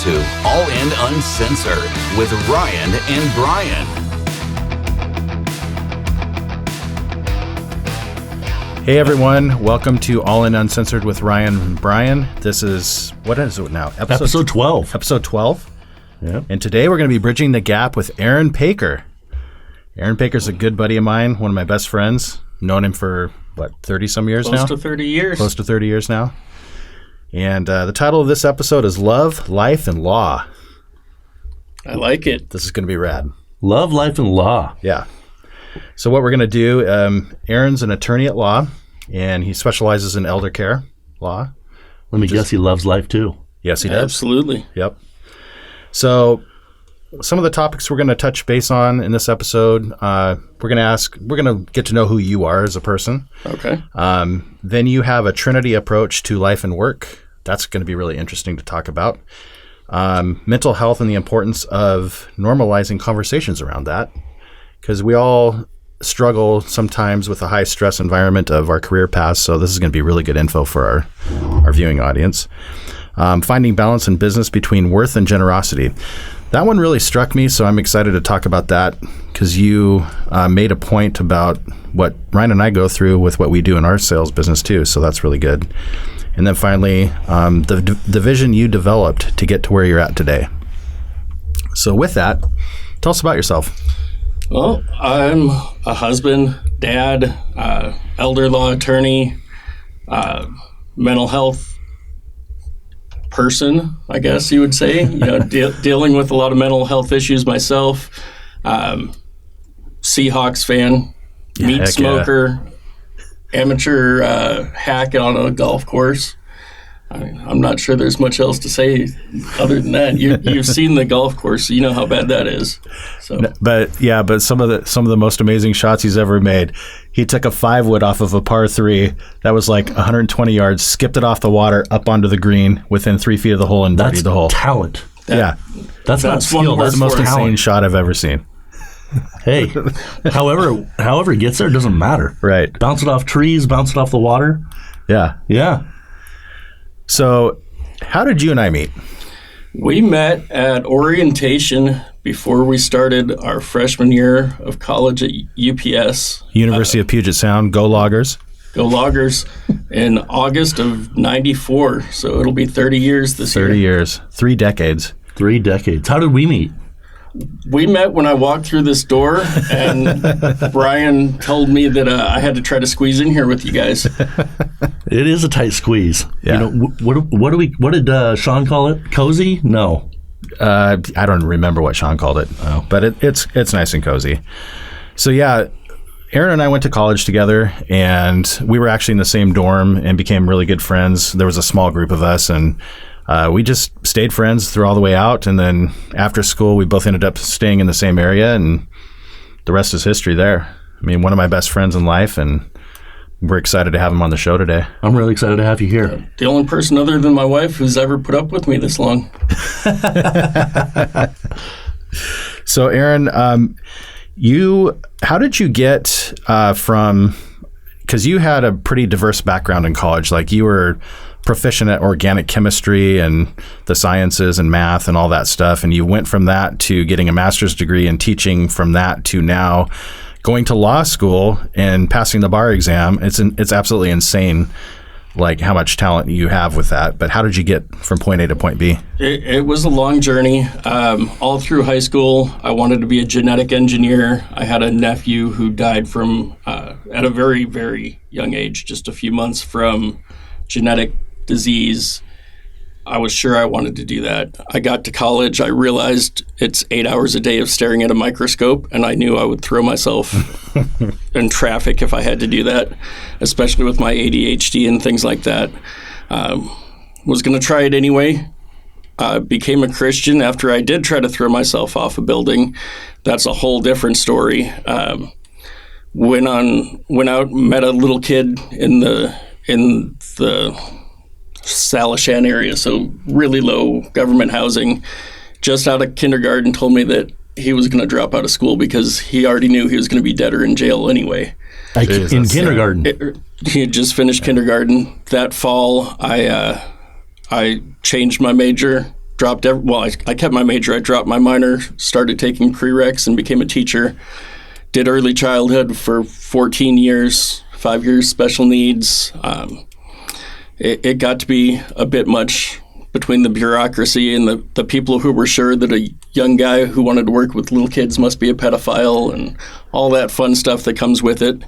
to All In Uncensored with Ryan and Bryon. Hey everyone, welcome to All In Uncensored with Ryan and Bryon. This is, what is it now? Episode 12. Episode 12. Yeah. And today we're going to be bridging the gap with Aaron Paker. Aaron Paker's a good buddy of mine, one of my best friends. Known him for, 30-some years now? Close to 30 years. Close to 30 years now. And the title of this episode is Love, Life, and Law. I like it. This is going to be rad. Love, life, and law. Yeah. So what we're going to do, Aaron's an attorney at law, and he specializes in elder care law. Let me guess, he loves life too. Yes, he does. Absolutely. Yep. So some of the topics we're going to touch base on in this episode, we're going to get to know who you are as a person. Okay. Then you have a Trinity approach to life and work. That's going to be really interesting to talk about. Mental health and the importance of normalizing conversations around that, because we all struggle sometimes with the high stress environment of our career paths. So this is going to be really good info for our viewing audience. Finding balance in business between worth and generosity. That one really struck me, so I'm excited to talk about that because you made a point about what Ryan and I go through with what we do in our sales business too, so that's really good. And then finally, the vision you developed to get to where you're at today. So with that, tell us about yourself. Well, I'm a husband, dad, elder law attorney, mental health person, I guess you would say. Dealing with a lot of mental health issues myself. Seahawks fan, meat smoker, amateur hack on a golf course. I mean, I'm not sure there's much else to say other than that. You've seen the golf course, so you know how bad that is. So, but some of the most amazing shots he's ever made. He took a 5-wood off of a par 3 that was like 120 yards, skipped it off the water up onto the green within 3 feet of the hole and birdied the hole. Talent. That's not skill. That's the most insane shot I've ever seen. Hey, however he gets there, it doesn't matter. Right. Bounce it off trees, bounce it off the water. Yeah. Yeah. So how did you and I meet? We met at orientation before we started our freshman year of college at UPS. University of Puget Sound. Go Loggers. Go Loggers in August of 94. So it'll be 30 years this year. 30 years. 3 decades. 3 decades. How did we meet? We met when I walked through this door, and Bryon told me that I had to try to squeeze in here with you guys. It is a tight squeeze. Yeah. What did Sean call it? Cozy? No. I don't remember what Sean called it, but it's nice and cozy. So yeah, Aaron and I went to college together, and we were actually in the same dorm and became really good friends. There was a small group of us, and we just stayed friends through all the way out. And then after school, we both ended up staying in the same area, and the rest is history there. I mean, one of my best friends in life, and we're excited to have him on the show today. I'm really excited to have you here. The only person other than my wife who's ever put up with me this long. So, Aaron, how did you get from, because you had a pretty diverse background in college, like you were proficient at organic chemistry and the sciences and math and all that stuff, and you went from that to getting a master's degree and teaching from that to now going to law school and passing the bar exam. It's absolutely insane, like how much talent you have with that. But how did you get from point A to point B? It was a long journey. All through high school, I wanted to be a genetic engineer. I had a nephew who died from at a very, very young age, just a few months, from genetic disease. I was sure I wanted to do that. I got to college. I realized it's 8 hours a day of staring at a microscope, and I knew I would throw myself in traffic if I had to do that, especially with my ADHD and things like that. Was going to try it anyway. Became a Christian after I did try to throw myself off a building. That's a whole different story. Went out, met a little kid in the Salishan area, so really low government housing, just out of kindergarten, told me that he was going to drop out of school because he already knew he was going to be dead or in jail anyway. In kindergarten? He had just finished kindergarten. That fall, I changed my major, I kept my major. I dropped my minor, started taking prereqs, and became a teacher. Did early childhood for 14 years, 5 years special needs. It got to be a bit much between the bureaucracy and the people who were sure that a young guy who wanted to work with little kids must be a pedophile and all that fun stuff that comes with it.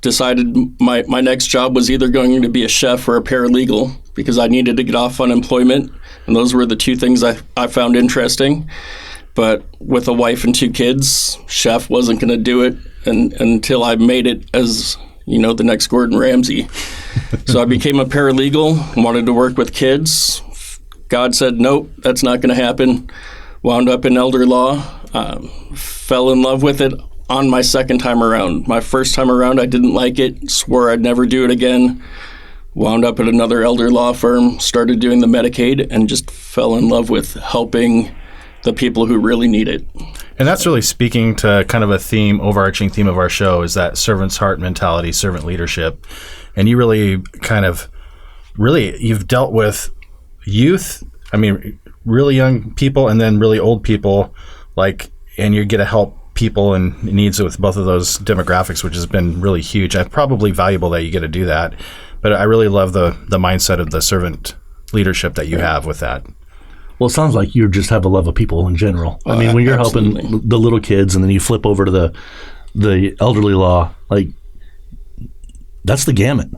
Decided my next job was either going to be a chef or a paralegal because I needed to get off unemployment, and those were the two things I found interesting. But with a wife and 2 kids, chef wasn't going to do it until I made it as, the next Gordon Ramsay. So I became a paralegal, wanted to work with kids. God said, nope, that's not going to happen. Wound up in elder law, fell in love with it on my second time around. My first time around, I didn't like it, swore I'd never do it again. Wound up at another elder law firm, started doing the Medicaid, and just fell in love with helping the people who really need it. And that's really speaking to kind of a theme, overarching theme of our show, is that servant's heart mentality, servant leadership. And you really you've dealt with youth, really young people and then really old people, and you get to help people in needs with both of those demographics, which has been really huge. It's probably valuable that you get to do that. But I really love the mindset of the servant leadership that you have with that. Well, it sounds like you just have a love of people in general. When you're absolutely. helping the little kids and then you flip over to the elderly law, that's the gamut.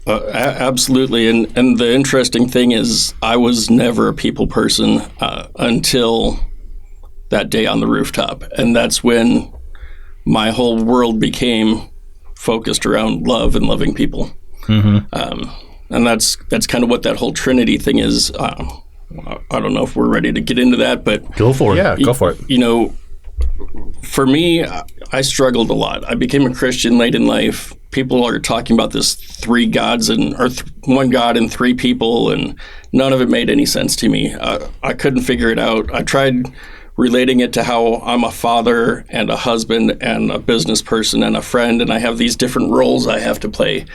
Absolutely. And the interesting thing is I was never a people person until that day on the rooftop. And that's when my whole world became focused around love and loving people. Mm-hmm. And that's kind of what that whole Trinity thing is. I don't know if we're ready to get into that, but go for it. Yeah, go for it. For me, I struggled a lot. I became a Christian late in life. People are talking about this 3 gods one God and 3 people, and none of it made any sense to me. I couldn't figure it out. I tried relating it to how I'm a father and a husband and a business person and a friend, and I have these different roles I have to play.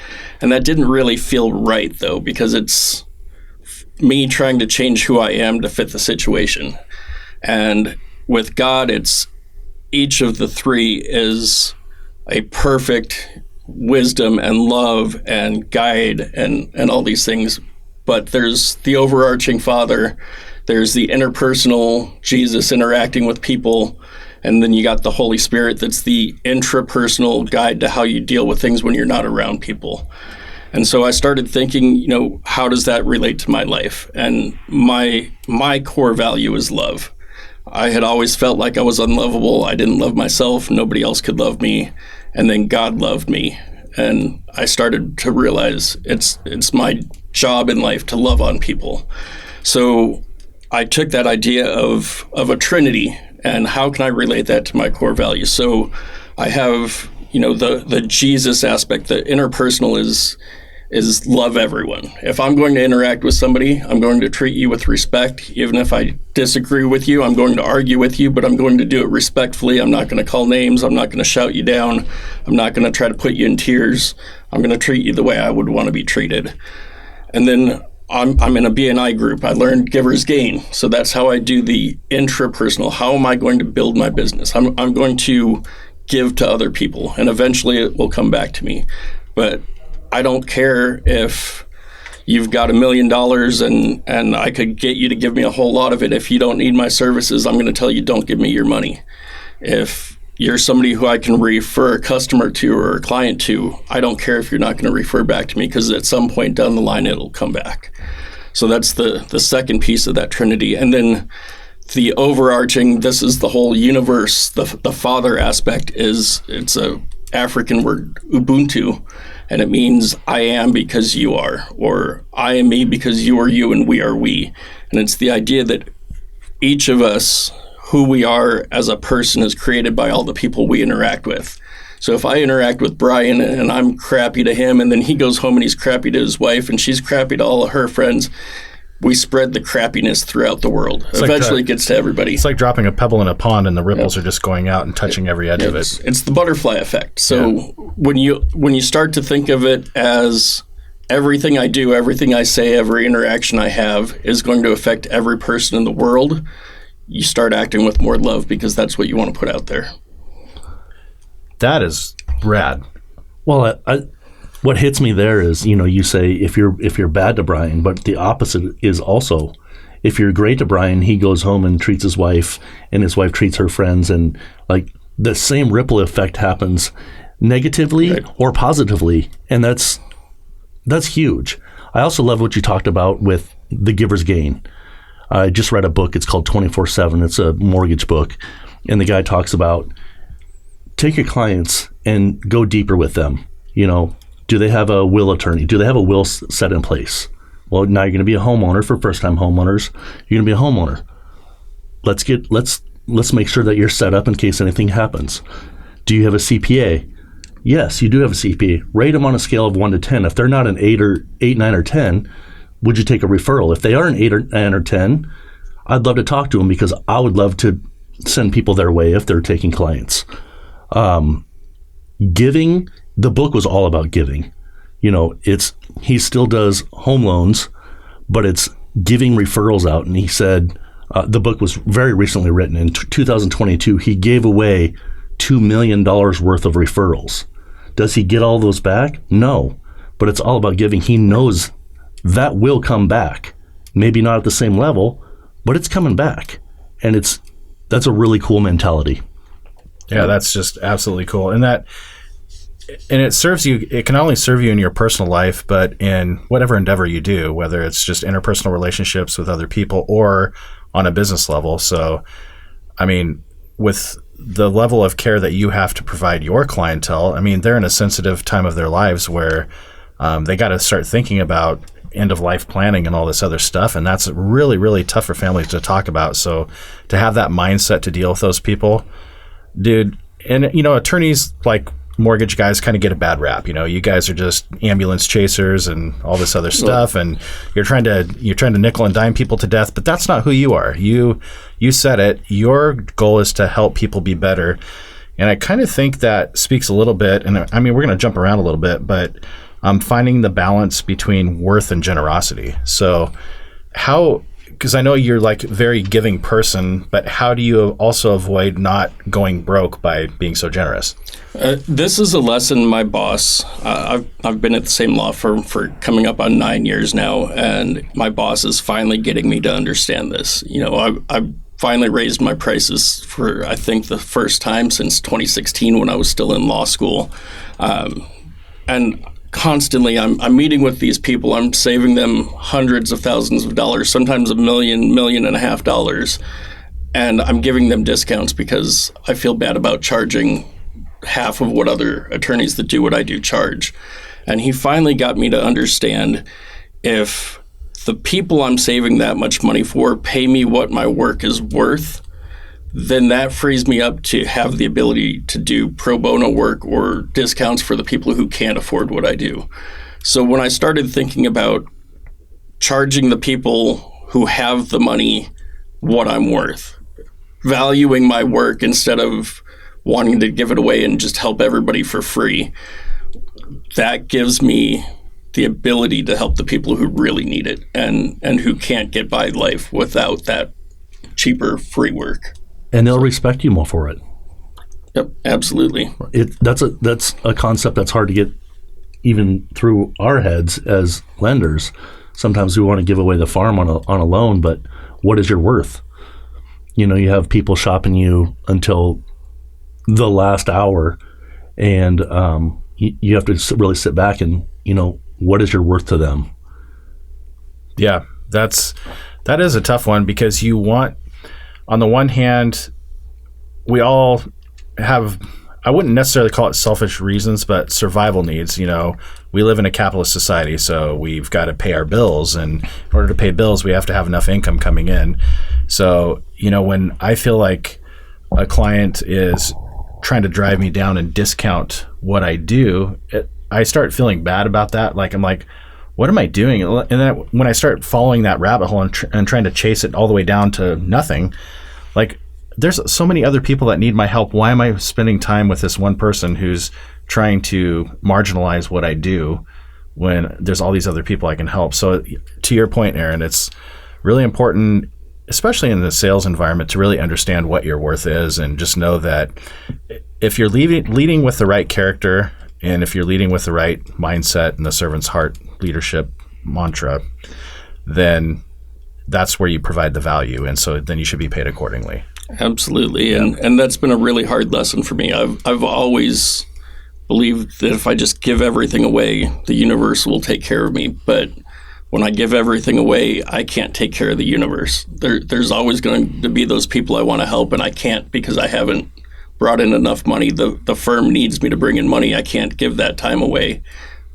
And that didn't really feel right, though, because it's me trying to change who I am to fit the situation. And with God, it's each of the 3 is a perfect wisdom and love and guide and all these things. But there's the overarching Father, there's the interpersonal Jesus interacting with people, and then you got the Holy Spirit that's the intrapersonal guide to how you deal with things when you're not around people. And so I started thinking, how does that relate to my life? And my core value is love. I had always felt like I was unlovable. I didn't love myself. Nobody else could love me. And then God loved me. And I started to realize it's my job in life to love on people. So I took that idea of a Trinity and how can I relate that to my core values? So I have, the Jesus aspect, the interpersonal is love everyone. If I'm going to interact with somebody, I'm going to treat you with respect. Even if I disagree with you, I'm going to argue with you, but I'm going to do it respectfully. I'm not going to call names. I'm not going to shout you down. I'm not going to try to put you in tears. I'm going to treat you the way I would want to be treated. And then I'm in a BNI group. I learned giver's gain. So that's how I do the intrapersonal. How am I going to build my business? I'm going to give to other people, and eventually it will come back to me. But I don't care if you've got $1 million and I could get you to give me a whole lot of it. If you don't need my services, I'm going to tell you don't give me your money. If you're somebody who I can refer a customer to or a client to, I don't care if you're not going to refer back to me, because at some point down the line it'll come back. So that's the second piece of that Trinity. And then the overarching, this is the whole universe, the Father aspect it's a African word, Ubuntu, and it means I am because you are, or I am me because you are you and we are we. And it's the idea that each of us, who we are as a person, is created by all the people we interact with. So if I interact with Bryon and I'm crappy to him, and then he goes home and he's crappy to his wife and she's crappy to all of her friends, we spread the crappiness throughout the world. Eventually it gets to everybody. It's like dropping a pebble in a pond and the ripples are just going out and touching every edge of it. It's the butterfly effect. So when you start to think of it as everything I do, everything I say, every interaction I have is going to affect every person in the world, you start acting with more love because that's what you want to put out there. That is rad. Well, what hits me there is, you say if you're bad to Bryon, but the opposite is also, if you're great to Bryon, he goes home and treats his wife, and his wife treats her friends, and like the same ripple effect happens negatively or positively, and that's huge. I also love what you talked about with the giver's gain. I just read a book. It's called 24/7. It's a mortgage book, and the guy talks about take your clients and go deeper with them. Do they have a will attorney? Do they have a will set in place? Well, now you're going to be a homeowner. For first-time homeowners, you're going to be a homeowner. Let's make sure that you're set up in case anything happens. Do you have a CPA? Yes, you do have a CPA. Rate them on a scale of 1 to 10. If they're not an 8, 9, or 10, would you take a referral? If they are an 8 or 9 or 10, I'd love to talk to them because I would love to send people their way if they're taking clients. Giving, the book was all about giving. He still does home loans, but it's giving referrals out. And he said, the book was very recently written. In 2022, he gave away $2 million worth of referrals. Does he get all those back? No, but it's all about giving. He knows that will come back. Maybe not at the same level, but it's coming back. And that's a really cool mentality. Yeah, that's just absolutely cool. And it serves you, it can not only serve you in your personal life, but in whatever endeavor you do, whether it's just interpersonal relationships with other people or on a business level. So, I mean, with the level of care that you have to provide your clientele, I mean, they're in a sensitive time of their lives where they got to start thinking about end-of-life planning and all this other stuff. And that's really, really tough for families to talk about. So to have that mindset to deal with those people, dude, and, attorneys like mortgage guys kind of get a bad rap. You guys are just ambulance chasers and all this other stuff, and you're trying to nickel and dime people to death, but that's not who you are. You said it. Your goal is to help people be better. And I kind of think that speaks a little bit, and I mean, we're going to jump around a little bit, but finding the balance between worth and generosity. So because I know you're like a very giving person, but how do you also avoid not going broke by being so generous? This is a lesson my boss, I've been at the same law firm for coming up on 9 years now, and my boss is finally getting me to understand this. I finally raised my prices for, I think, the first time since 2016 when I was still in law school. And constantly I'm meeting with these people. I'm saving them hundreds of thousands of dollars, sometimes $1 million, $1.5 million. And I'm giving them discounts because I feel bad about charging half of what other attorneys that do what I do charge. And he finally got me to understand, if the people I'm saving that much money for pay me what my work is worth, then that frees me up to have the ability to do pro bono work or discounts for the people who can't afford what I do. So when I started thinking about charging the people who have the money what I'm worth, valuing my work instead of wanting to give it away and just help everybody for free, that gives me the ability to help the people who really need it and who can't get by life without that cheaper free work. And they'll respect you more for it. Yep, absolutely. That's a concept that's hard to get even through our heads as lenders. Sometimes we want to give away the farm on a loan, but what is your worth? You have people shopping you until the last hour, and you have to really sit back and, what is your worth to them? Yeah, that is a tough one, because you want, on the one hand, we all have, I wouldn't necessarily call it selfish reasons, but survival needs. We live in a capitalist society, so we've got to pay our bills, and in order to pay bills, we have to have enough income coming in. So, when I feel like a client is trying to drive me down and discount what I do, I start feeling bad about that. Like, I'm like, what am I doing? And then when I start following that rabbit hole and trying to chase it all the way down to nothing, like, there's so many other people that need my help. Why am I spending time with this one person who's trying to marginalize what I do when there's all these other people I can help? So to your point, Aaron, it's really important, especially in the sales environment, to really understand what your worth is, and just know that if you're leading with the right character, and if you're leading with the right mindset and the servant's heart leadership mantra, then that's where you provide the value. And so then you should be paid accordingly. Absolutely. And that's been a really hard lesson for me. I've always believed that if I just give everything away, the universe will take care of me. But when I give everything away, I can't take care of the universe. There's always going to be those people I want to help, and I can't because I haven't brought in enough money. The firm needs me to bring in money. I can't give that time away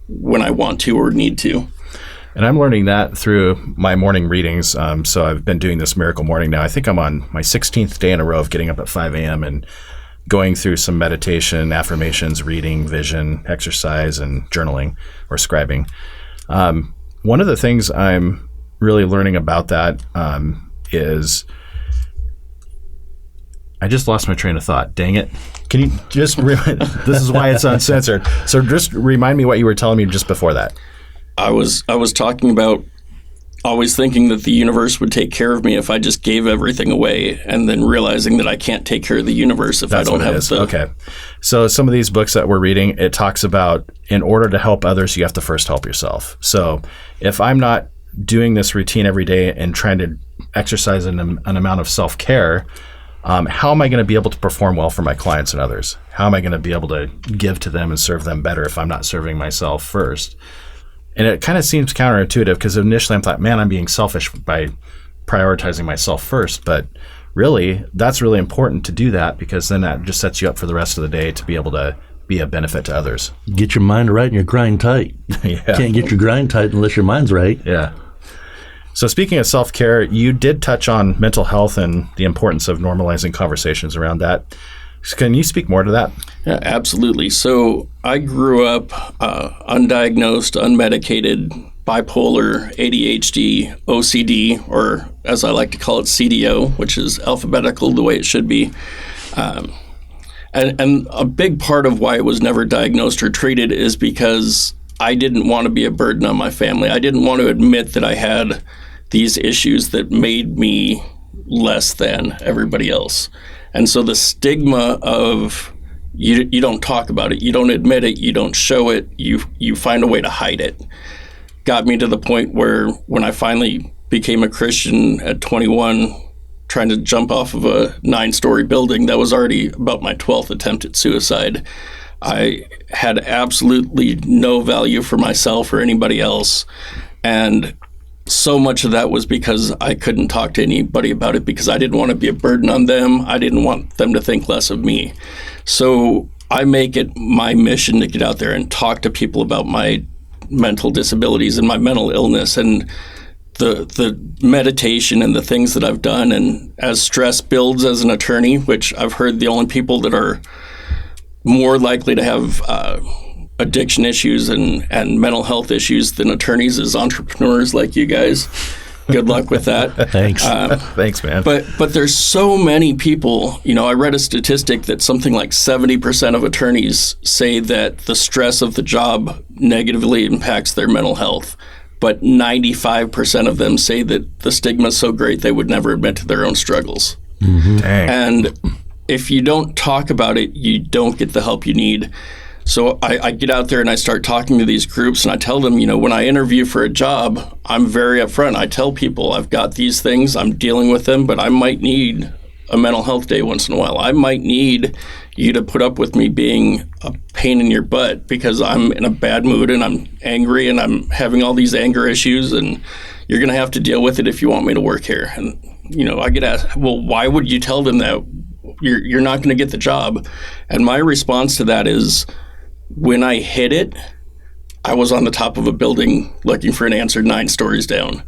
when I want to or need to. And I'm learning that through my morning readings. So I've been doing this Miracle Morning now. I think I'm on my 16th day in a row of getting up at 5 a.m. and going through some meditation, affirmations, reading, vision, exercise, and journaling or scribing. One of the things I'm really learning about that is I just lost my train of thought. Dang it. Can you just this is why it's uncensored. So just remind me what you were telling me just before that. I was talking about always thinking that the universe would take care of me if I just gave everything away, and then realizing that I can't take care of the universe if That's I don't have the... Okay. So some of these books that we're reading, it talks about in order to help others, you have to first help yourself. So if I'm not doing this routine every day and trying to exercise an amount of self-care, how am I going to be able to perform well for my clients and others? How am I going to be able to give to them and serve them better if I'm not serving myself first? And it kind of seems counterintuitive, because initially I thought, man, I'm being selfish by prioritizing myself first. But really, that's really important to do that, because then that just sets you up for the rest of the day to be able to be a benefit to others. Get your mind right and your grind tight. Yeah. Can't get your grind tight unless your mind's right. Yeah. So speaking of self-care, you did touch on mental health and the importance of normalizing conversations around that. Can you speak more to that? Yeah, absolutely. So I grew up undiagnosed, unmedicated, bipolar, ADHD, OCD, or as I like to call it, CDO, which is alphabetical the way it should be. And a big part of why it was never diagnosed or treated is because I didn't want to be a burden on my family. I didn't want to admit that I had these issues that made me less than everybody else. And so the stigma of you don't talk about it, you don't admit it, you don't show it, you find a way to hide it, got me to the point where when I finally became a Christian at 21, trying to jump off of a 9-story building, that was already about my 12th attempt at suicide. I had absolutely no value for myself or anybody else. And so much of that was because I couldn't talk to anybody about it, because I didn't want to be a burden on them. I didn't want them to think less of me. So I make it my mission to get out there and talk to people about my mental disabilities and my mental illness and the meditation and the things that I've done. And as stress builds as an attorney, which I've heard the only people that are more likely to have addiction issues and mental health issues than attorneys is entrepreneurs like you guys. Good luck with that. Thanks. Thanks, man. But there's so many people, I read a statistic that something like 70% of attorneys say that the stress of the job negatively impacts their mental health. But 95% of them say that the stigma is so great they would never admit to their own struggles. Mm-hmm. Dang. And if you don't talk about it, you don't get the help you need. So I get out there and I start talking to these groups, and I tell them, when I interview for a job, I'm very upfront. I tell people I've got these things, I'm dealing with them, but I might need a mental health day once in a while. I might need you to put up with me being a pain in your butt because I'm in a bad mood and I'm angry and I'm having all these anger issues, and you're going to have to deal with it if you want me to work here. And, I get asked, well, why would you tell them that? You're not going to get the job. And my response to that is, when I hit it, I was on the top of a building looking for an answer 9 stories down.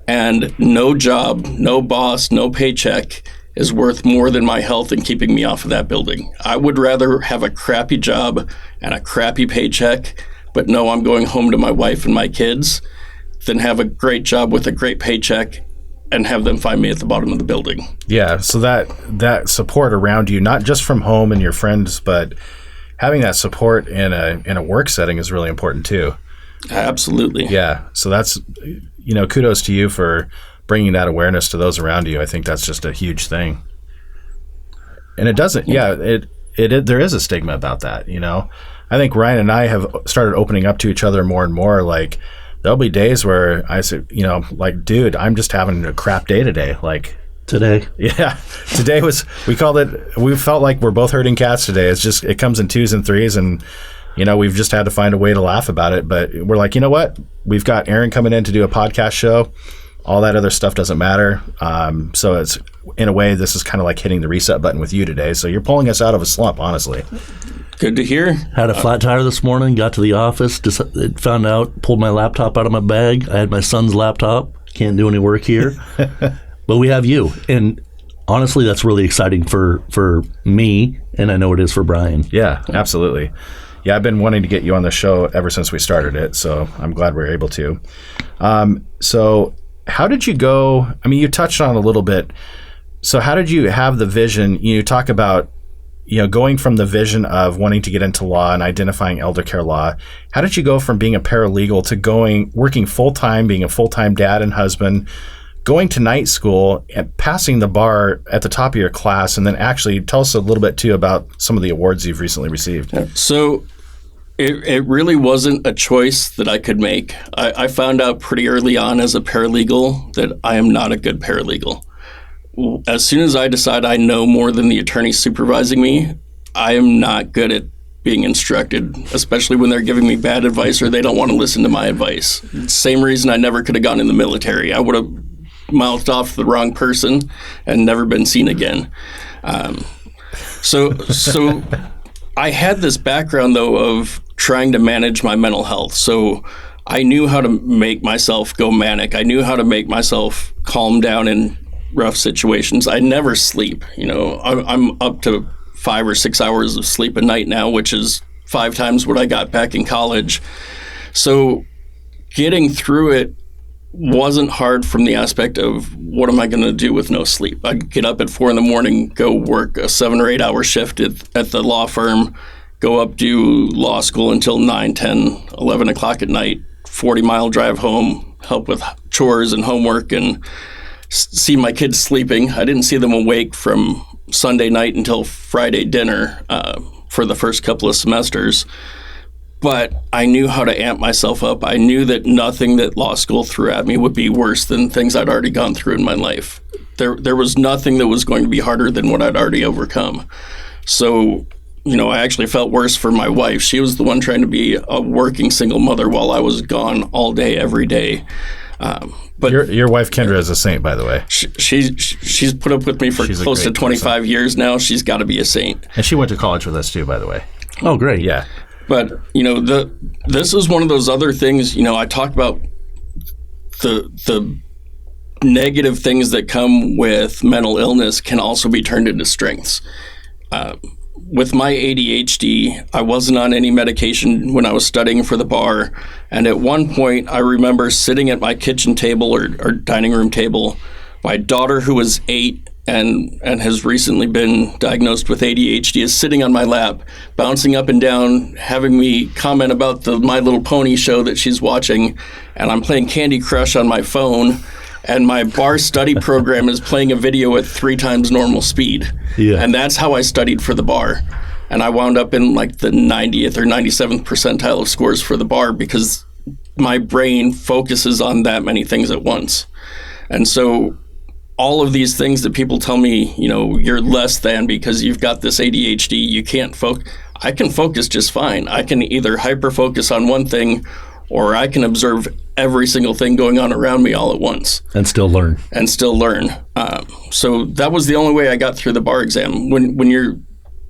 And no job, no boss, no paycheck is worth more than my health and keeping me off of that building. I would rather have a crappy job and a crappy paycheck, but know I'm going home to my wife and my kids, than have a great job with a great paycheck and have them find me at the bottom of the building. Yeah, so that support around you, not just from home and your friends, but having that support in a work setting is really important too. Absolutely. Yeah. So that's, kudos to you for bringing that awareness to those around you. I think that's just a huge thing. And it doesn't, there is a stigma about that, I think Ryan and I have started opening up to each other more and more. Like, there'll be days where I say, like, dude, I'm just having a crap day today. Like, today. Yeah. Today we felt like we're both herding cats today. It's just, it comes in 2s and 3s, and, we've just had to find a way to laugh about it. But we're like, you know what? We've got Aaron coming in to do a podcast show. All that other stuff doesn't matter. So it's, in a way, this is kind of like hitting the reset button with you today. So you're pulling us out of a slump, honestly. Good to hear. Had a flat tire this morning, got to the office, found out, pulled my laptop out of my bag. I had my son's laptop. Can't do any work here. But we have you. And honestly, that's really exciting for me, and I know it is for Bryon. Yeah, absolutely. Yeah, I've been wanting to get you on the show ever since we started it, so I'm glad we're able to. So how did you go? I mean, you touched on it a little bit. So how did you have the vision? You talk about, going from the vision of wanting to get into law and identifying elder care law. How did you go from being a paralegal to working full-time, being a full-time dad and husband, going to night school and passing the bar at the top of your class, and then actually tell us a little bit too about some of the awards you've recently received? So it really wasn't a choice that I could make. I found out pretty early on as a paralegal that I am not a good paralegal. As soon as I decide I know more than the attorney supervising me, I am not good at being instructed, especially when they're giving me bad advice or they don't want to listen to my advice. Same reason I never could have gone in the military. I would have mouthed off to the wrong person and never been seen again. So I had this background, though, of trying to manage my mental health. So I knew how to make myself go manic. I knew how to make myself calm down in rough situations. I never sleep. I'm up to 5 or 6 hours of sleep a night now, which is 5 times what I got back in college. So getting through it wasn't hard from the aspect of what am I going to do with no sleep? I'd get up at 4 a.m, go work a 7 or 8 hour shift at the law firm, go up, do law school until 9, 10, 11 o'clock at night, 40-mile drive home, help with chores and homework, and see my kids sleeping. I didn't see them awake from Sunday night until Friday dinner for the first couple of semesters. But I knew how to amp myself up. I knew that nothing that law school threw at me would be worse than things I'd already gone through in my life. There was nothing that was going to be harder than what I'd already overcome. So, I actually felt worse for my wife. She was the one trying to be a working single mother while I was gone all day, every day. But your wife Kendra is a saint, by the way. She's put up with me for close to 25 years now. She's got to be a saint. And she went to college with us too, by the way. Oh, great. Yeah. But, this is one of those other things, I talk about the negative things that come with mental illness can also be turned into strengths. With my ADHD, I wasn't on any medication when I was studying for the bar. And at one point, I remember sitting at my kitchen table or dining room table, my daughter, who was 8 and has recently been diagnosed with ADHD, is sitting on my lap, bouncing up and down, having me comment about the My Little Pony show that she's watching. And I'm playing Candy Crush on my phone. And my bar study program is playing a video at 3 times normal speed. Yeah. And that's how I studied for the bar. And I wound up in like the 90th or 97th percentile of scores for the bar because my brain focuses on that many things at once. And so all of these things that people tell me, you're less than because you've got this ADHD, you can't focus. I can focus just fine. I can either hyper-focus on one thing or I can observe every single thing going on around me all at once. And still learn. So that was the only way I got through the bar exam. When you're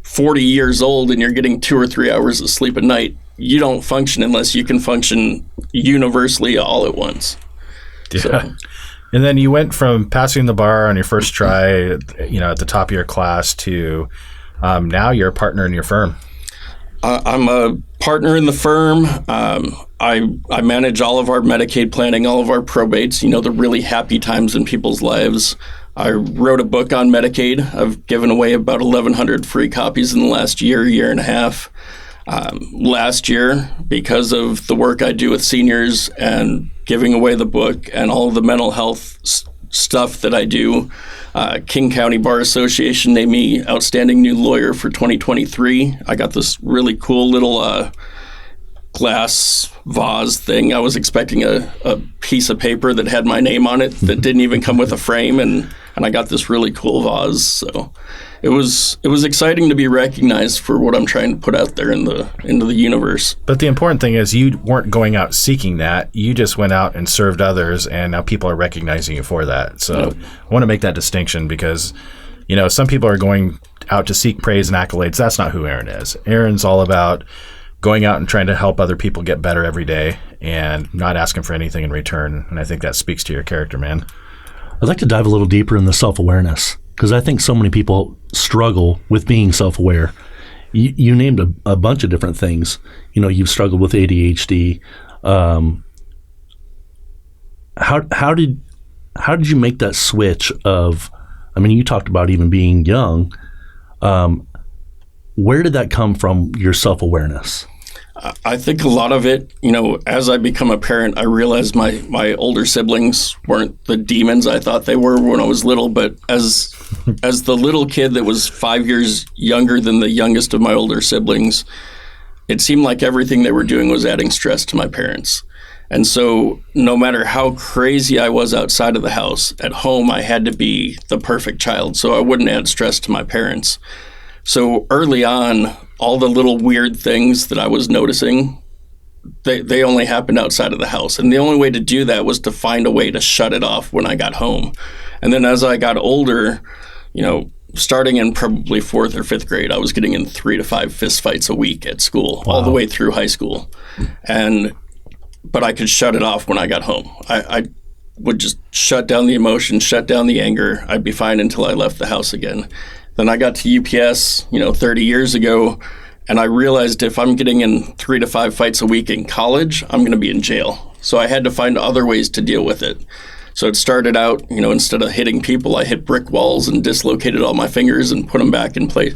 40 years old and you're getting 2 or 3 hours of sleep at night, you don't function unless you can function universally all at once. Yeah. So, and then you went from passing the bar on your first try, at the top of your class to now you're a partner in your firm. I'm a partner in the firm. I manage all of our Medicaid planning, all of our probates, the really happy times in people's lives. I wrote a book on Medicaid. I've given away about 1,100 free copies in the last year and a half. Last year, because of the work I do with seniors and giving away the book and all the mental health stuff that I do, King County Bar Association named me Outstanding New Lawyer for 2023. I got this really cool little glass vase thing. I was expecting a piece of paper that had my name on it that didn't even come with a frame, and I got this really cool vase. So it was exciting to be recognized for what I'm trying to put out there into the universe. But the important thing is you weren't going out seeking that. You just went out and served others, and now people are recognizing you for that. So I want to make that distinction because, some people are going out to seek praise and accolades. That's not who Aaron is. Aaron's all about going out and trying to help other people get better every day and not asking for anything in return. And I think that speaks to your character, man. I'd like to dive a little deeper in the self-awareness because I think so many people struggle with being self-aware. You named a bunch of different things. You've struggled with ADHD. How did you make that switch of, you talked about even being young. Where did that come from, your self-awareness? I think a lot of it, as I become a parent, I realized my older siblings weren't the demons I thought they were when I was little. But as the little kid that was 5 years younger than the youngest of my older siblings, it seemed like everything they were doing was adding stress to my parents. And so no matter how crazy I was outside of the house, at home I had to be the perfect child so I wouldn't add stress to my parents. So early on, all the little weird things that I was noticing, they only happened outside of the house. And the only way to do that was to find a way to shut it off when I got home. And then as I got older, starting in probably 4th or 5th grade, I was getting in 3 to 5 fist fights a week at school, all the way through high school. But I could shut it off when I got home. I would just shut down the emotion, shut down the anger. I'd be fine until I left the house again. Then I got to UPS, 30 years ago, and I realized if I'm getting in 3 to 5 fights a week in college, I'm going to be in jail. So I had to find other ways to deal with it. So it started out, instead of hitting people, I hit brick walls and dislocated all my fingers and put them back in place.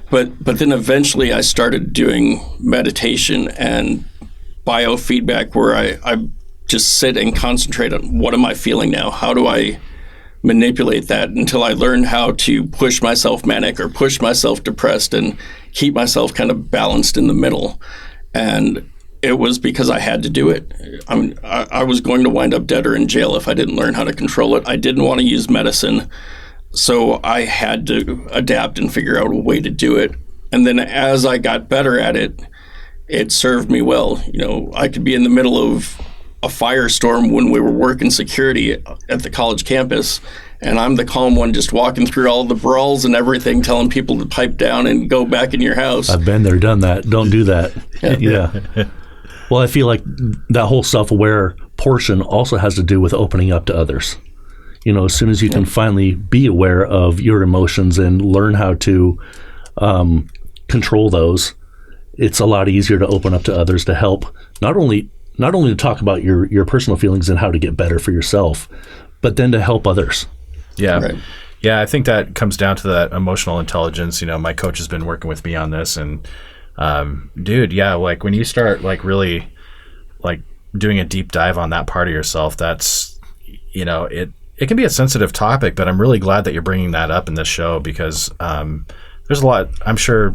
But then eventually I started doing meditation and biofeedback where I just sit and concentrate on what am I feeling now? How do I manipulate that until I learned how to push myself manic or push myself depressed and keep myself kind of balanced in the middle. And it was because I had to do it. I was going to wind up dead or in jail if I didn't learn how to control it. I didn't want to use medicine, so I had to adapt and figure out a way to do it. And then as I got better at it, it served me well. I could be in the middle of a firestorm when we were working security at the college campus, and I'm the calm one just walking through all the brawls and everything, telling people to pipe down and go back in your house. I've been there, done that. Don't do that. Yeah. Well, I feel like that whole self-aware portion also has to do with opening up to others. As soon as you can finally be aware of your emotions and learn how to control those, it's a lot easier to open up to others to help not only to talk about your personal feelings and how to get better for yourself, but then to help others. Yeah. Right. Yeah, I think that comes down to that emotional intelligence. My coach has been working with me on this, and dude, yeah, like when you start like really like doing a deep dive on that part of yourself, that's, it can be a sensitive topic, but I'm really glad that you're bringing that up in this show because there's a lot, I'm sure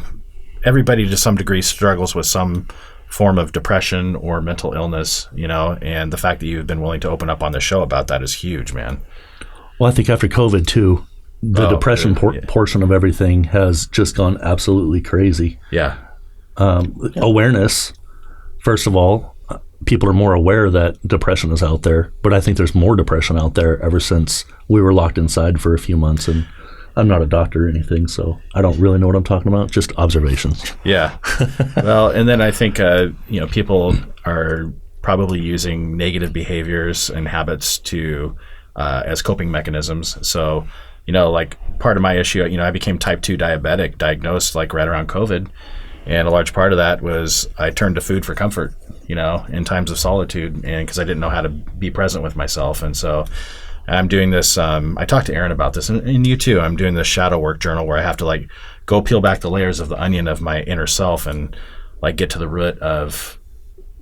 everybody to some degree struggles with some form of depression or mental illness, and the fact that you've been willing to open up on the show about that is huge, man. Well, I think after COVID too, the depression portion of everything has just gone absolutely crazy. Yeah. Awareness, first of all, people are more aware that depression is out there, but I think there's more depression out there ever since we were locked inside for a few months. And I'm not a doctor or anything, so I don't really know what I'm talking about, just observations. Yeah. Well, and then I think, people are probably using negative behaviors and habits to as coping mechanisms. So, like part of my issue, I became type 2 diabetic, diagnosed like right around COVID. And a large part of that was I turned to food for comfort, in times of solitude, and because I didn't know how to be present with myself. And so I'm doing this, I talked to Aaron about this, and you too. I'm doing this shadow work journal where I have to like go peel back the layers of the onion of my inner self and like get to the root of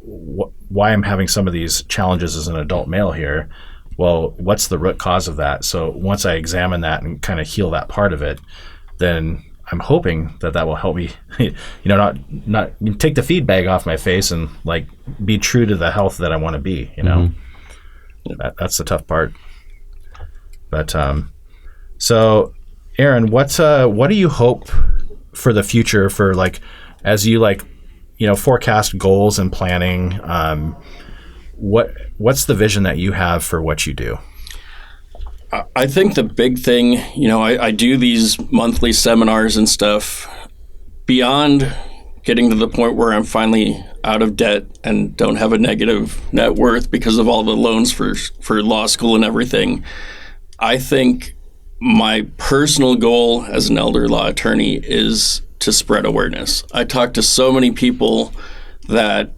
why I'm having some of these challenges as an adult male here. Well, what's the root cause of that? So once I examine that and kind of heal that part of it, then I'm hoping that will help me, not take the feed bag off my face and like be true to the health that I want to be, That's the tough part. But, so Aaron, what do you hope for the future for like, as you like, forecast goals and planning, what's the vision that you have for what you do? I think the big thing, I do these monthly seminars and stuff. Beyond getting to the point where I'm finally out of debt and don't have a negative net worth because of all the loans for law school and everything, I think my personal goal as an elder law attorney is to spread awareness. I talk to so many people that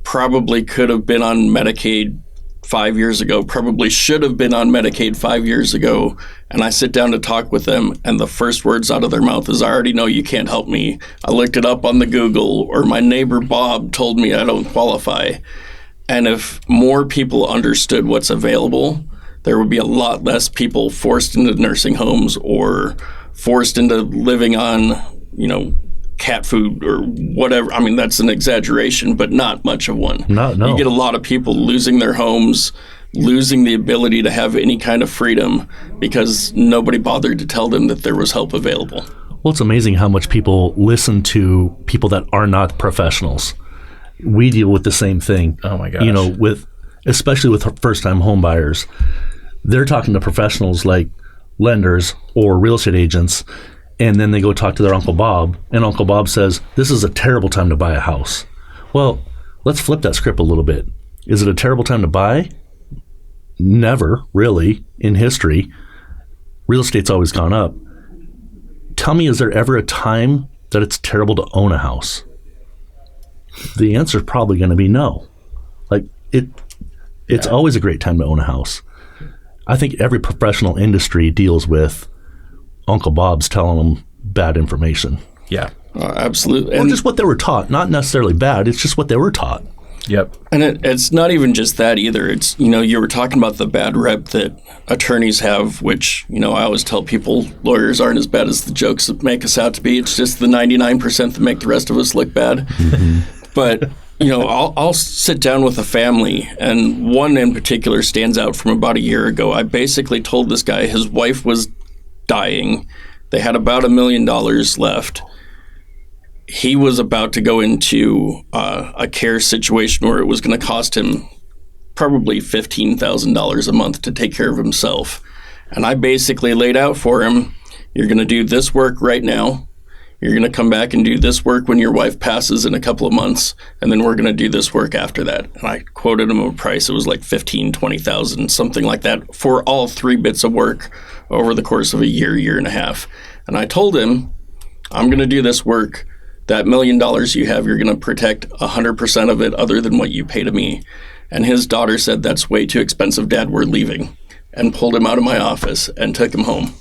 probably could have been on Medicaid 5 years ago, probably should have been on Medicaid 5 years ago, and I sit down to talk with them, and the first words out of their mouth is, I already know you can't help me. I looked it up on the Google, or my neighbor Bob told me I don't qualify. And if more people understood what's available, there would be a lot less people forced into nursing homes or forced into living on, cat food or whatever. I mean, that's an exaggeration, but not much of one. No. You get a lot of people losing their homes, losing the ability to have any kind of freedom because nobody bothered to tell them that there was help available. Well, it's amazing how much people listen to people that are not professionals. We deal with the same thing. Oh my gosh. Especially with first-time home buyers. They're talking to professionals like lenders or real estate agents, and then they go talk to their Uncle Bob, and Uncle Bob says, this is a terrible time to buy a house. Well, let's flip that script a little bit. Is it a terrible time to buy? Never, really, in history. Real estate's always gone up. Tell me, is there ever a time that it's terrible to own a house? The answer is probably going to be no. It's always a great time to own a house. I think every professional industry deals with Uncle Bob's telling them bad information. Yeah. Absolutely. Or just what they were taught. Not necessarily bad. It's just what they were taught. Yep. And it's not even just that either. It's, you were talking about the bad rep that attorneys have, which, I always tell people lawyers aren't as bad as the jokes that make us out to be. It's just the 99% that make the rest of us look bad. Mm-hmm. But, I'll sit down with a family, and one in particular stands out from about a year ago. I basically told this guy his wife was dying. They had about $1 million left. He was about to go into a care situation where it was going to cost him probably $15,000 a month to take care of himself. And I basically laid out for him, you're going to do this work right now. You're going to come back and do this work when your wife passes in a couple of months, and then we're going to do this work after that. And I quoted him a price. It was like $15,000, $20,000, something like that, for all 3 bits of work over the course of a year and a half. And I told him, I'm going to do this work. That $1 million you have, you're going to protect 100% of it other than what you pay to me. And his daughter said, that's way too expensive, Dad, we're leaving. And pulled him out of my office and took him home.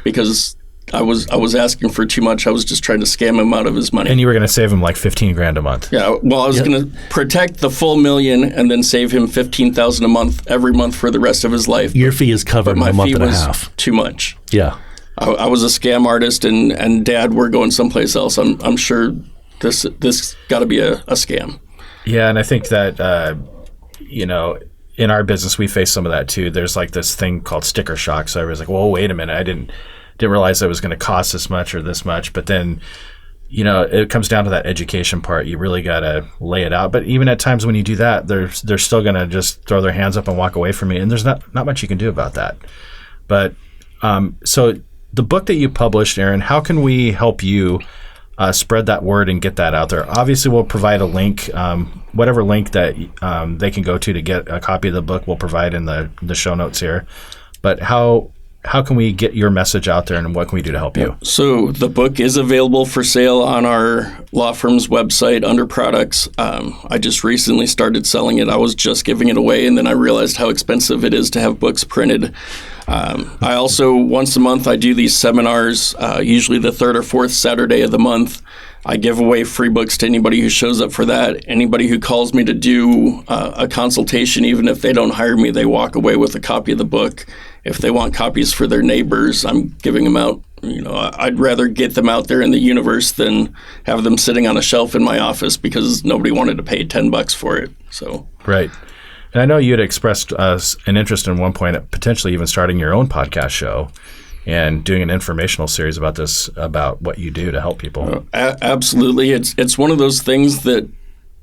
Because I was asking for too much. I was just trying to scam him out of his money. And you were going to save him like $15,000 a month. Yeah. Well, I was going to protect the full $1 million and then save him $15,000 a month every month for the rest of his life. Your fee is covered in a month and a half. Too much. Yeah. I was a scam artist, and Dad, we're going someplace else. I'm sure this got to be a scam. Yeah, and I think that in our business we face some of that too. There's like this thing called sticker shock. So I was like, well, wait a minute, I didn't realize it was going to cost this much or this much. But then, it comes down to that education part. You really got to lay it out. But even at times when you do that, they're still going to just throw their hands up and walk away from me. And there's not much you can do about that. But so the book that you published, Aaron, how can we help you spread that word and get that out there? Obviously, we'll provide a link, whatever link that they can go to get a copy of the book, we'll provide in the show notes here. But how can we get your message out there, and what can we do to help you? So the book is available for sale on our law firm's website under products. I just recently started selling it. I was just giving it away, and then I realized how expensive it is to have books printed. I also, once a month, I do these seminars, usually the third or fourth Saturday of the month. I give away free books to anybody who shows up for that. Anybody who calls me to do a consultation, even if they don't hire me, they walk away with a copy of the book. If they want copies for their neighbors, I'm giving them out. I'd rather get them out there in the universe than have them sitting on a shelf in my office because nobody wanted to pay $10 for it. So right. And I know you had expressed an interest in one point at potentially even starting your own podcast show and doing an informational series about this, about what you do to help people. Absolutely. It's one of those things that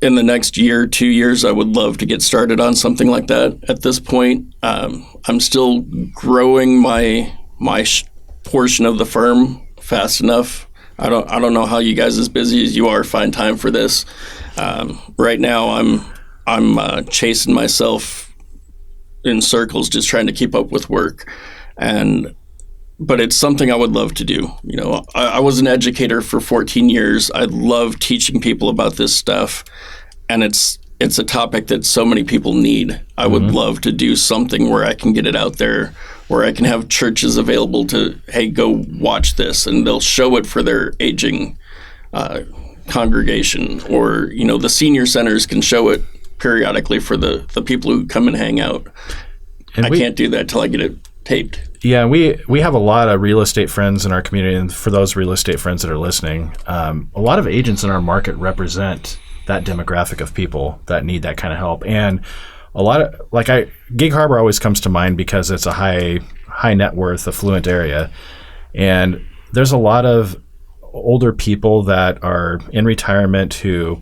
in the next year, 2 years, I would love to get started on something like that. At this point, I'm still growing my portion of the firm fast enough. I don't know how you guys, as busy as you are, find time for this. Right now, I'm chasing myself in circles, just trying to keep up with work. But it's something I would love to do. I was an educator for 14 years. I love teaching people about this stuff, and it's a topic that so many people need. I would love to do something where I can get it out there, where I can have churches available to, hey, go watch this, and they'll show it for their aging congregation, or the senior centers can show it periodically for the people who come and hang out. And I can't do that till I get it taped. Yeah, we have a lot of real estate friends in our community, and for those real estate friends that are listening, a lot of agents in our market represent that demographic of people that need that kind of help. And a lot of, Gig Harbor always comes to mind because it's a high net worth, affluent area. And there's a lot of older people that are in retirement who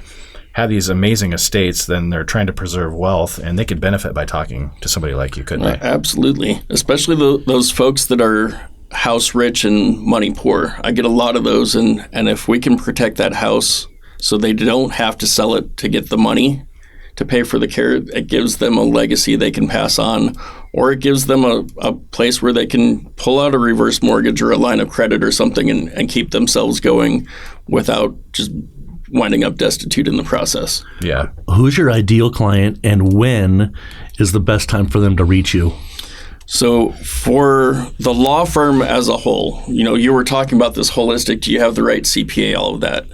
have these amazing estates, then they're trying to preserve wealth, and they could benefit by talking to somebody like you, couldn't they? Absolutely. Especially those folks that are house rich and money poor. I get a lot of those, and if we can protect that house so they don't have to sell it to get the money to pay for the care, it gives them a legacy they can pass on, or it gives them a place where they can pull out a reverse mortgage or a line of credit or something and keep themselves going without just winding up destitute in the process. Yeah. Who's your ideal client, and when is the best time for them to reach you? So for the law firm as a whole, you were talking about this holistic, do you have the right CPA, all of that.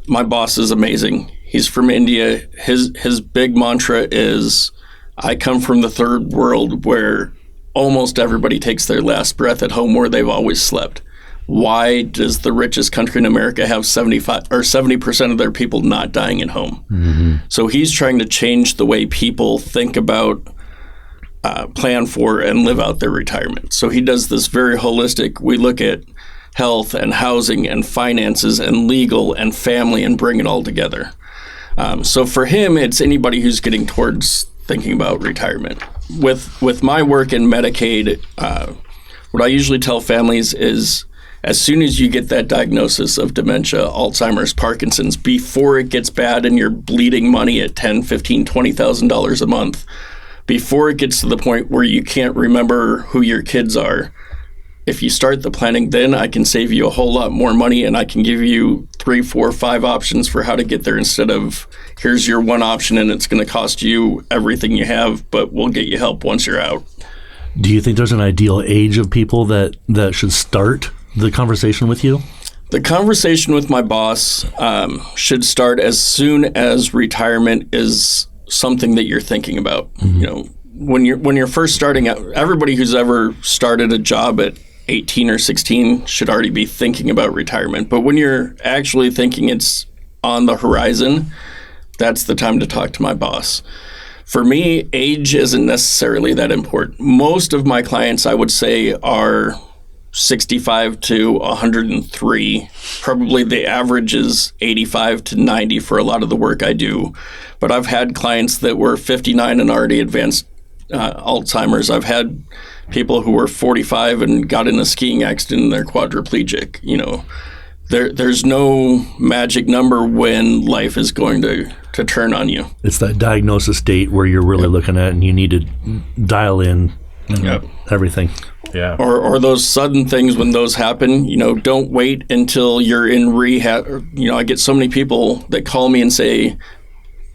My boss is amazing. He's from India. His big mantra is, I come from the third world where almost everybody takes their last breath at home where they've always slept. Why does the richest country in America have 70% of their people not dying at home? Mm-hmm. So he's trying to change the way people think about, plan for, and live out their retirement. So he does this very holistic. We look at health and housing and finances and legal and family and bring it all together. So for him, it's anybody who's getting towards thinking about retirement. With my work in Medicaid, what I usually tell families is, as soon as you get that diagnosis of dementia, Alzheimer's, Parkinson's, before it gets bad and you're bleeding money at $10,000, $15,000, $20,000 a month, before it gets to the point where you can't remember who your kids are, if you start the planning, then I can save you a whole lot more money, and I can give you 3, 4, 5 options for how to get there instead of, here's your one option and it's going to cost you everything you have, but we'll get you help once you're out. Do you think there's an ideal age of people that should start the conversation with you? The conversation with my boss should start as soon as retirement is something that you're thinking about. Mm-hmm. When you're first starting out, everybody who's ever started a job at 18 or 16 should already be thinking about retirement. But when you're actually thinking it's on the horizon, that's the time to talk to my boss. For me, age isn't necessarily that important. Most of my clients, I would say, are 65 to 103. Probably the average is 85 to 90 for a lot of the work I do. But I've had clients that were 59 and already advanced Alzheimer's. I've had people who were 45 and got in a skiing accident and they're quadriplegic. There's no magic number when life is going to turn on you. It's that diagnosis date where you're really looking at and you need to dial in everything. Yeah. Or those sudden things when those happen, don't wait until you're in rehab. I get so many people that call me and say,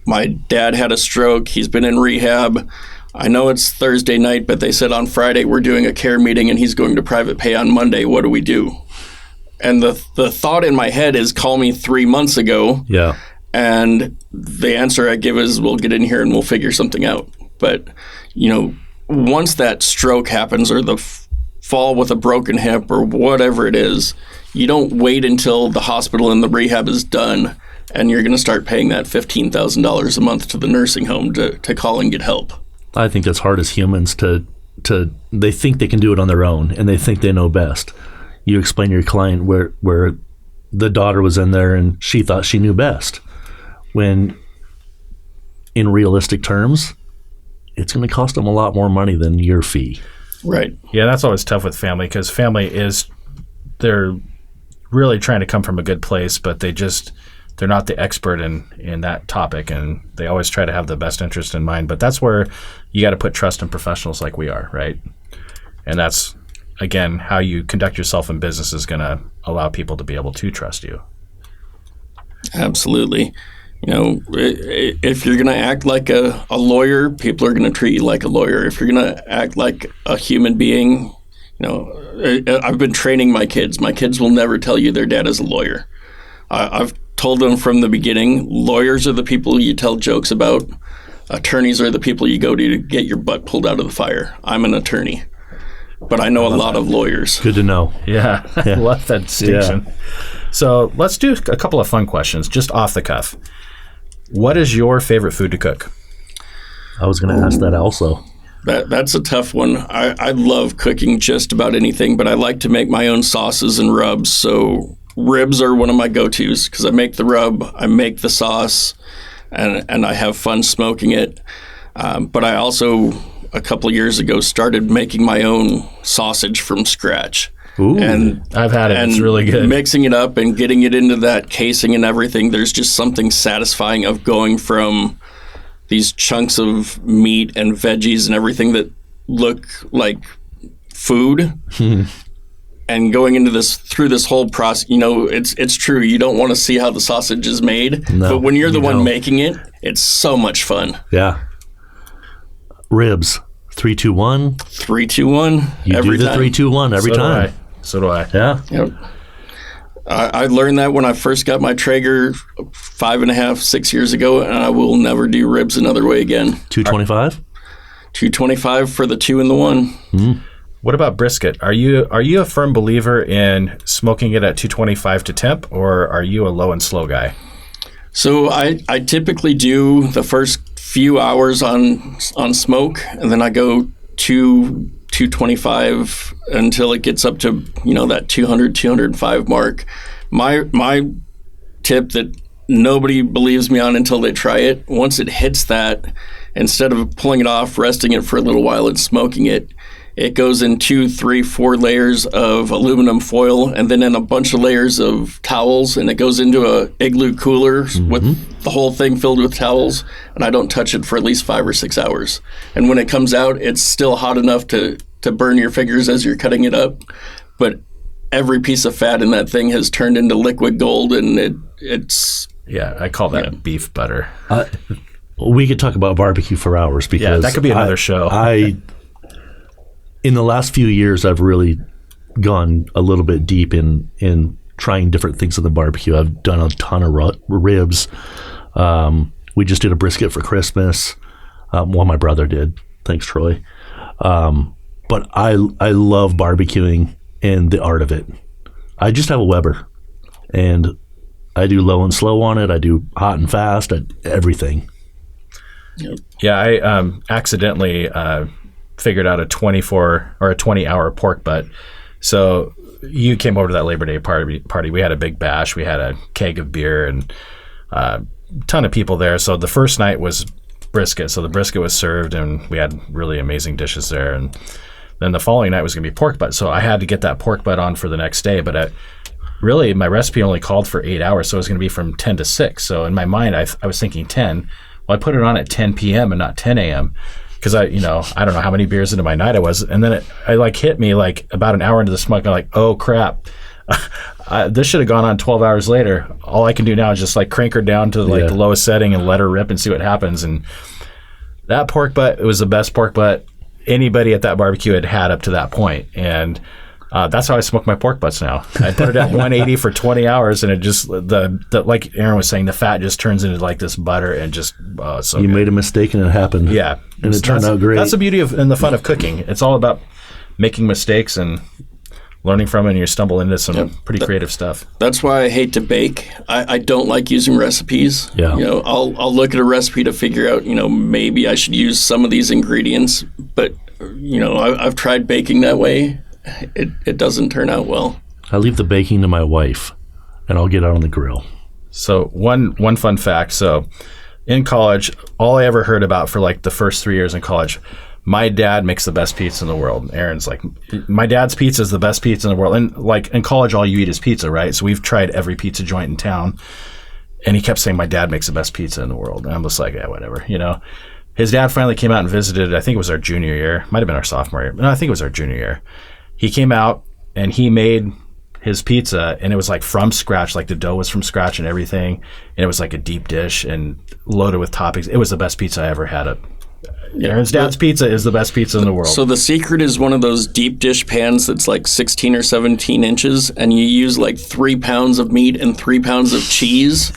my dad had a stroke. He's been in rehab. I know it's Thursday night, but they said on Friday we're doing a care meeting and he's going to private pay on Monday. What do we do? And the thought in my head is call me 3 months ago. Yeah. And the answer I give is we'll get in here and we'll figure something out. But, once that stroke happens or the fall with a broken hip or whatever it is, you don't wait until the hospital and the rehab is done and you're going to start paying that $15,000 a month to the nursing home to call and get help. I think it's hard as humans to they think they can do it on their own and they think they know best. You explain to your client where the daughter was in there and she thought she knew best, when in realistic terms, it's going to cost them a lot more money than your fee. Right. Yeah, that's always tough with family, because family they're really trying to come from a good place, but they're not the expert in that topic, and they always try to have the best interest in mind. But that's where you got to put trust in professionals like we are, right? And that's, again, how you conduct yourself in business is going to allow people to be able to trust you. Absolutely. If you're going to act like a lawyer, people are going to treat you like a lawyer. If you're going to act like a human being, I've been training my kids. My kids will never tell you their dad is a lawyer. I've told them from the beginning, lawyers are the people you tell jokes about. Attorneys are the people you go to get your butt pulled out of the fire. I'm an attorney, but I know a lot of lawyers. Good to know. Yeah, I love that distinction. Yeah. So let's do a couple of fun questions, just off the cuff. What is your favorite food to cook? I was going to ask that also. That's a tough one. I love cooking just about anything, but I like to make my own sauces and rubs. So ribs are one of my go-tos because I make the rub, I make the sauce, and I have fun smoking it. But I also, a couple of years ago, started making my own sausage from scratch. Ooh, and I've had it. It's really good. Mixing it up and getting it into that casing and everything, there's just something satisfying of going from these chunks of meat and veggies and everything that look like food and going into through this whole process. It's true. You don't want to see how the sausage is made, but when you're the one making it, it's so much fun. Yeah. Ribs. 3, 2, 1. 3, 2, 1. You every do the time. 3, 2, 1 every time. So do I. Yeah. Yep. I learned that when I first got my Traeger 5.5, 6 years ago, and I will never do ribs another way again. 225? 225 for the 2 and the 1. Mm. What about brisket? Are you a firm believer in smoking it at 225 to temp, or are you a low and slow guy? So I typically do the first few hours on smoke, and then I go 225 until it gets up to that 200, 205 mark. My tip that nobody believes me on until they try it, once it hits that, instead of pulling it off, resting it for a little while and smoking it, it goes in 2, 3, 4 layers of aluminum foil and then in a bunch of layers of towels, and it goes into a igloo cooler with the whole thing filled with towels, and I don't touch it for at least 5 or 6 hours. And when it comes out, it's still hot enough to burn your fingers as you're cutting it up, but every piece of fat in that thing has turned into liquid gold, and it's... Yeah, I call that beef butter. We could talk about barbecue for hours because that could be another show. In the last few years, I've really gone a little bit deep in trying different things in the barbecue. I've done a ton of ribs. We just did a brisket for Christmas. Well, my brother did. Thanks, Troy. But I love barbecuing and the art of it. I just have a Weber, and I do low and slow on it. I do hot and fast, everything. Yeah, I accidentally figured out a 24 or a 20-hour pork butt. So you came over to that Labor Day party. We had a big bash. We had a keg of beer and a ton of people there. So the first night was brisket. So the brisket was served, and we had really amazing dishes there. And then the following night was going to be pork butt. So I had to get that pork butt on for the next day. But really, my recipe only called for 8 hours, so it was going to be from 10 to 6. So in my mind, I was thinking 10. Well, I put it on at 10 p.m. and not 10 a.m. because I don't know how many beers into my night I was. And then it hit me like about an hour into the smoke. I'm like, oh, crap. This should have gone on 12 hours later. All I can do now is just like crank her down to the lowest setting and let her rip and see what happens. And That pork butt, it was the best pork butt anybody at that barbecue had up to that point. And that's how I smoke my pork butts now. I put it at 180 for 20 hours, and it just, like Aaron was saying, the fat just turns into like this butter and just, so You good. made a mistake and it happened. Yeah. And it turned out great. That's the beauty and the fun of cooking. It's all about making mistakes and learning from it, and you stumble into some pretty creative stuff. That's why I hate to bake. I don't like using recipes. Yeah. You know, I'll look at a recipe to figure out, you know, maybe I should use some of these ingredients, but, you know, I've tried baking that way. It doesn't turn out well. I leave the baking to my wife, and I'll get out on the grill. So one fun fact. So in college, all I ever heard about for like the first 3 years in college, my dad makes the best pizza in the world. Aaron's like, my dad's pizza is the best pizza in the world. And like in college, all you eat is pizza, right? So we've tried every pizza joint in town. And he kept saying, my dad makes the best pizza in the world. And I'm just like, yeah, whatever, you know. His dad finally came out and visited, I think it was our junior year. Might have been our sophomore year. No, I think it was our junior year. He came out and he made his pizza, and it was like from scratch, like the dough was from scratch and everything. And it was like a deep dish and loaded with toppings. It was the best pizza I ever had. Aaron's dad's pizza is the best pizza in the world. So the secret is one of those deep dish pans that's like 16 or 17 inches, and you use like 3 pounds of meat and 3 pounds of cheese.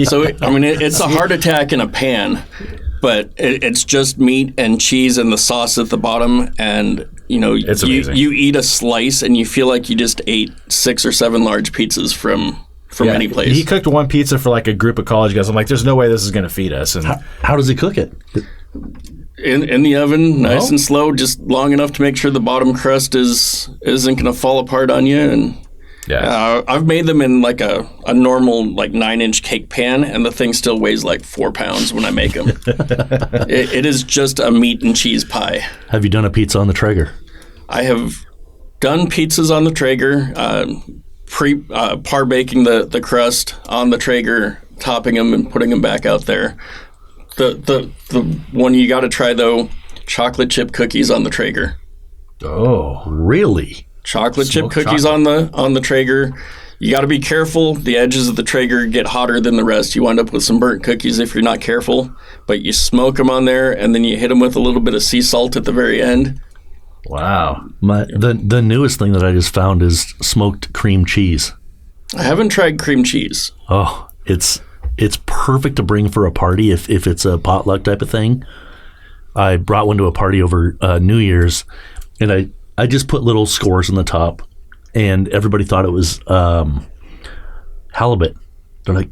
So, I mean, it's a heart attack in a pan, but it's just meat and cheese and the sauce at the bottom. And, you know, It's amazing. you eat a slice and you feel like you just ate 6 or 7 large pizzas from any place. He cooked one pizza for like a group of college guys. I'm like, there's no way this is going to feed us. And How does he cook it? In the oven, nice and slow, just long enough to make sure the bottom crust isn't going to fall apart on you. And I've made them in like a normal like 9-inch cake pan, and the thing still weighs like 4 pounds when I make them. It is just a meat and cheese pie. Have you done a pizza on the Traeger? I have done pizzas on the Traeger, par baking the crust on the Traeger, topping them and putting them back out there. The one you got to try though, chocolate chip cookies on the Traeger. Oh, really? Chocolate chip Smoked cookies chocolate. on the Traeger. You got to be careful. The edges of the Traeger get hotter than the rest. You wind up with some burnt cookies if you're not careful. But you smoke them on there, and then you hit them with a little bit of sea salt at the very end. wow. The newest thing that I just found is smoked cream cheese. I haven't tried cream cheese. Oh, it's perfect to bring for a party if it's a potluck type of thing. I brought one to a party over New Year's, and I just put little scores on the top, and everybody thought it was halibut. They're like,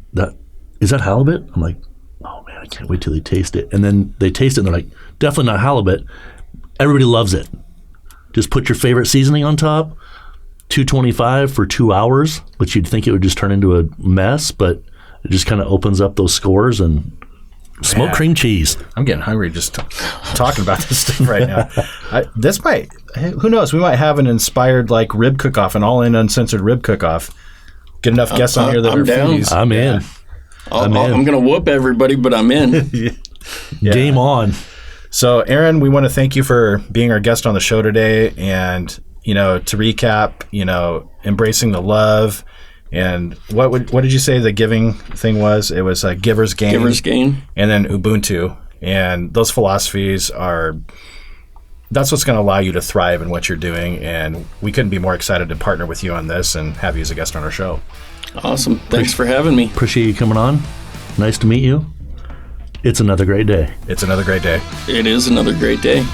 is that halibut? I'm like, oh man, I can't wait till they taste it. And then they taste it, and they're like, definitely not halibut. Everybody loves it. Just put your favorite seasoning on top, $2.25 for 2 hours, which you'd think it would just turn into a mess, but it just kind of opens up those scores and smoked cream cheese. I'm getting hungry just talking about this stuff right now. This might, who knows, we might have an inspired like rib cook-off, an all-in uncensored rib cook-off. Get enough guests on here that I'm are down. foodies. I'm in. I'm going to whoop everybody, but I'm in. Yeah. Game on. So, Aaron, we want to thank you for being our guest on the show today. And, you know, to recap, you know, embracing the love. And what did you say the giving thing was? It was giver's gain. Giver's gain. And then Ubuntu. And those philosophies that's what's going to allow you to thrive in what you're doing. And we couldn't be more excited to partner with you on this and have you as a guest on our show. Awesome. Thanks for having me. Appreciate you coming on. Nice to meet you. It's another great day. It's another great day. It is another great day.